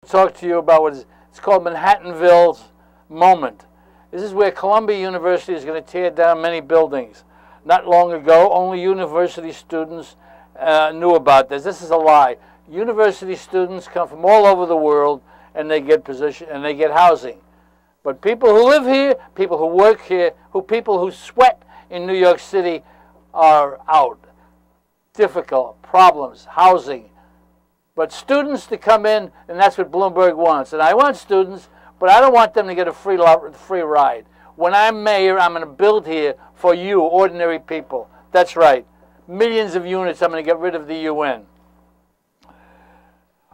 talk to you about it's called Manhattanville's moment. This is where Columbia University is going to tear down many buildings. Not long ago, only university students knew about this. This is a lie. University students come from all over the world, and they get housing. But people who live here, people who work here, people who sweat in New York City are out. Difficult problems, housing. But students to come in, and that's what Bloomberg wants. And I want students, but I don't want them to get a free ride. When I'm mayor, I'm going to build here for you, ordinary people. That's right. Millions of units, I'm going to get rid of the UN.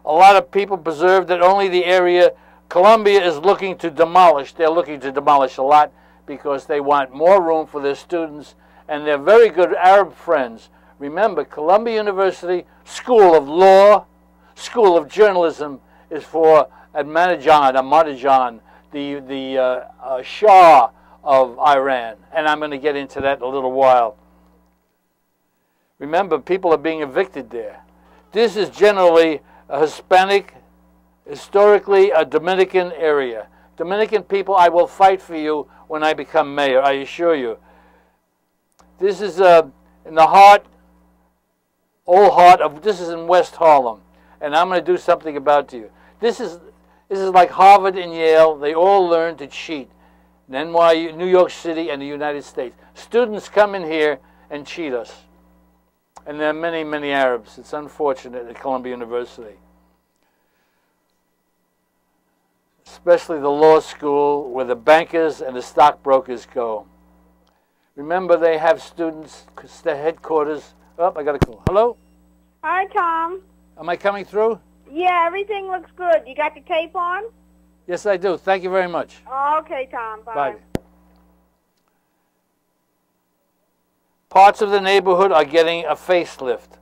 A lot of people preserve that only the area Columbia is looking to demolish. They're looking to demolish a lot because they want more room for their students, and they're very good Arab friends. Remember, Columbia University, School of Law, School of Journalism is for Ahmadinejad, the Shah of Iran. And I'm going to get into that in a little while. Remember, people are being evicted there. This is generally a Hispanic, historically a Dominican area. Dominican people, I will fight for you when I become mayor, I assure you. This is in the heart, this is in West Harlem. And I'm going to do something about you. This is like Harvard and Yale. They all learn to cheat. In NYU, New York City, and the United States. Students come in here and cheat us. And there are many, many Arabs. It's unfortunate at Columbia University. Especially the law school where the bankers and the stockbrokers go. Remember, they have students, the headquarters. Oh, I got a call. Hello? Hi, Tom. Am I coming through? Yeah, everything looks good. You got the tape on? Yes, I do. Thank you very much. Okay, Tom. Bye. Bye. Parts of the neighborhood are getting a facelift.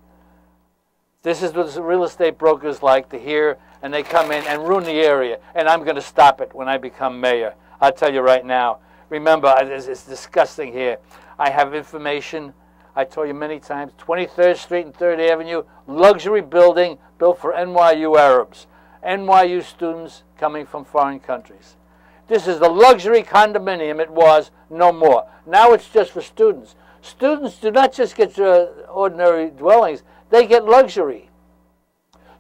This is what the real estate brokers like to hear, and they come in and ruin the area. And I'm going to stop it when I become mayor. I'll tell you right now. Remember, it's disgusting here. I have information. I told you many times, 23rd Street and 3rd Avenue, luxury building built for NYU Arabs, NYU students coming from foreign countries. This is the luxury condominium. It was, no more. Now it's just for students. Students do not just get ordinary dwellings, they get luxury.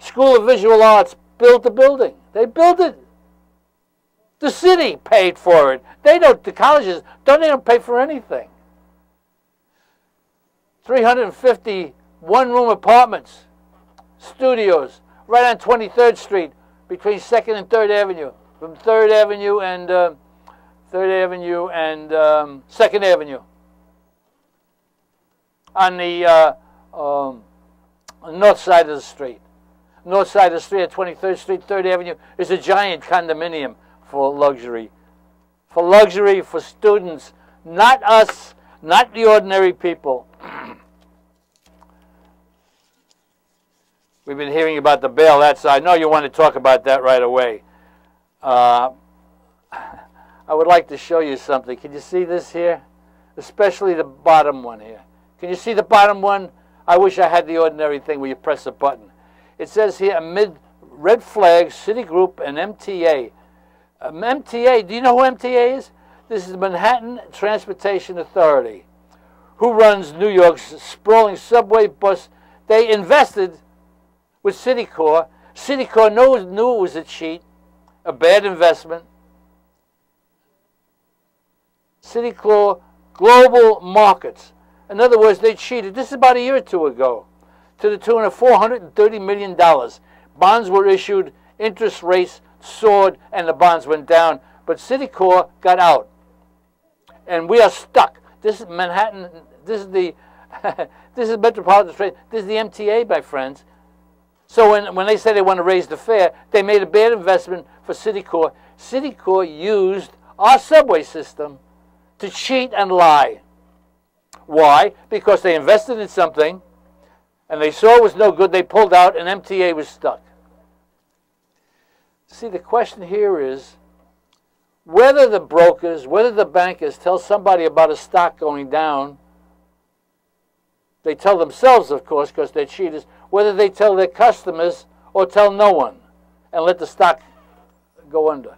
School of Visual Arts built the building. They built it. The city paid for it. The colleges, they don't pay for anything. 350 one-room apartments, studios, right on 23rd Street, between 2nd and 3rd Avenue, from 3rd Avenue and 2nd Avenue. On the north side of the street. North side of the street at 23rd Street, 3rd Avenue is a giant condominium for luxury. For luxury, for students, not us, not the ordinary people. We've been hearing about the bailouts. I know you want to talk about that right away. I would like to show you something. Can you see this here? Especially the bottom one here. Can you see the bottom one? I wish I had the ordinary thing where you press a button. It says here, amid red flags, Citigroup and MTA. MTA, do you know who MTA is? This is the Manhattan Transportation Authority, who runs New York's sprawling subway bus. They invested with Citicorp. Citicorp knew it was a cheat, a bad investment. Citicorp Global Markets. In other words, they cheated. This is about a year or two ago, to the tune of $430 million. Bonds were issued, interest rates soared, and the bonds went down. But Citicorp got out, and we are stuck. This is Manhattan. This is the this is Metropolitan Train. This is the MTA, my friends. So when they say they want to raise the fare, they made a bad investment for Citicorp. Citicorp used our subway system to cheat and lie. Why? Because they invested in something, and they saw it was no good. They pulled out, and MTA was stuck. See, the question here is whether the brokers, whether the bankers tell somebody about a stock going down. They tell themselves, of course, because they're cheaters, whether they tell their customers or tell no one. and let the stock go under.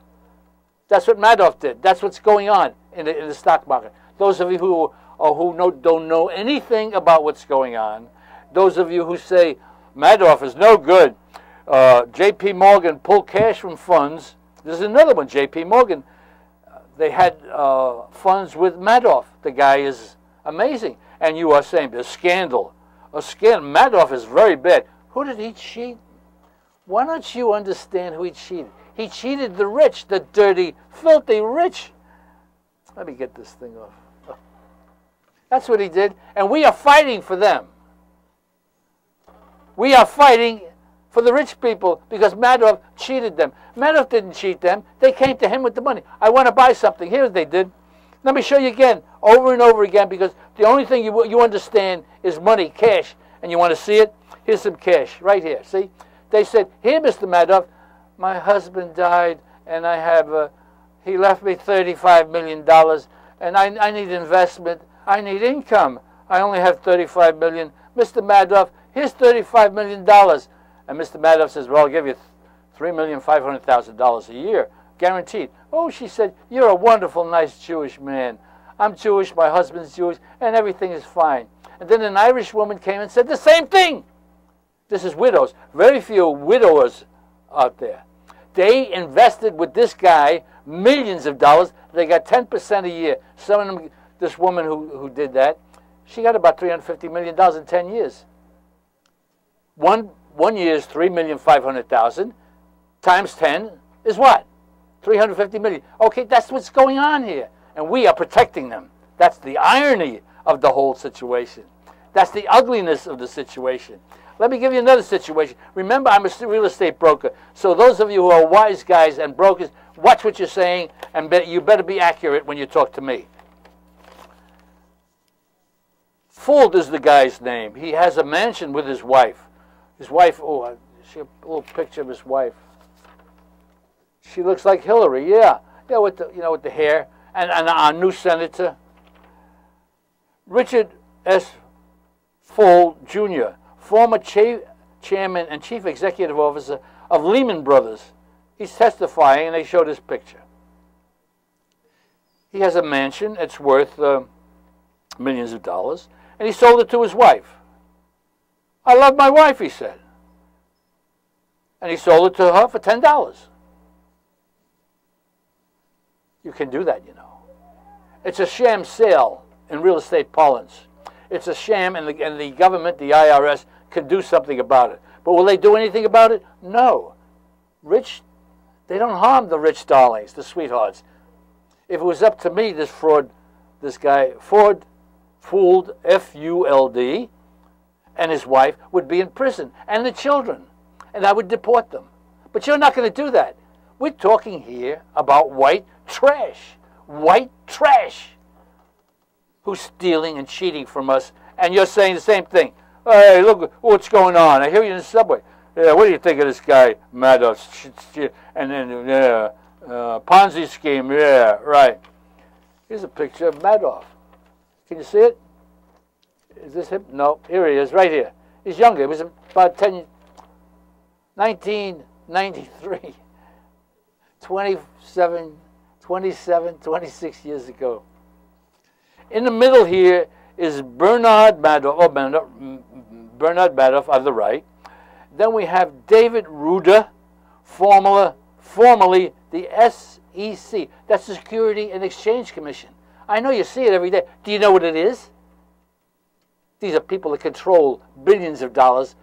That's what Madoff did. That's what's going on in the stock market. Those of you who don't know anything about what's going on, those of you who say Madoff is no good, J.P. Morgan pulled cash from funds. There's another one, J.P. Morgan. They had funds with Madoff. The guy is amazing. And you are saying a scandal. A scandal. Madoff is very bad. Who did he cheat? Why don't you understand who he cheated? He cheated the rich, the dirty, filthy rich. Let me get this thing off. That's what he did. And we are fighting for them. We are fighting for the rich people because Madoff cheated them. Madoff didn't cheat them. They came to him with the money. I want to buy something. Here's what they did. Let me show you again, over and over again, because the only thing you understand is money, cash, and you want to see it? Here's some cash right here. See? They said, here, Mr. Madoff, my husband died, and I have he left me $35 million, and I need investment. I need income. I only have $35 million. Mr. Madoff, here's $35 million. And Mr. Madoff says, well, I'll give you $3,500,000 a year, guaranteed. Oh, she said, you're a wonderful, nice Jewish man. I'm Jewish, my husband's Jewish, and everything is fine. And then an Irish woman came and said the same thing. This is widows. Very few widowers out there. They invested with this guy millions of dollars. They got 10% a year. Some of them, this woman who did that, she got about $350 million in 10 years. One year is $3,500,000 times 10 is what? $350 million. Okay, that's what's going on here. And we are protecting them. That's the irony of the whole situation. That's the ugliness of the situation. Let me give you another situation. Remember, I'm a real estate broker. So those of you who are wise guys and brokers, watch what you're saying, and you better be accurate when you talk to me. Fuld is the guy's name. He has a mansion with his wife. His wife, oh, I see a little picture of his wife. She looks like Hillary, yeah. Yeah, with the, with the hair. And our new senator, Richard S. Fuld, Jr., former chairman and chief executive officer of Lehman Brothers. He's testifying, and they show this picture. He has a mansion. It's worth millions of dollars, and he sold it to his wife. I love my wife, he said. And he sold it to her for $10. You can do that, It's a sham sale in real estate parlance. It's a sham, and the government, the IRS, can do something about it. But will they do anything about it? No. They don't harm the rich darlings, the sweethearts. If it was up to me, this guy, Fuld, F-U-L-D, and his wife would be in prison, and the children, and I would deport them. But you're not going to do that. We're talking here about white trash. White trash. Who's stealing and cheating from us, and you're saying the same thing. Hey, look what's going on. I hear you in the subway. Yeah, what do you think of this guy, Madoff? And then, Ponzi scheme, yeah, right. Here's a picture of Madoff. Can you see it? Is this him? No, here he is, right here. He's younger. It was about 1993. 26 years ago. In the middle here is Bernard Madoff, Bernard Madoff on the right. Then we have David Ruder, formerly the SEC. That's the Security and Exchange Commission. I know you see it every day. Do you know what it is? These are people that control billions of dollars,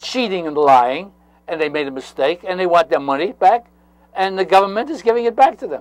cheating and lying, and they made a mistake, and they want their money back, and the government is giving it back to them.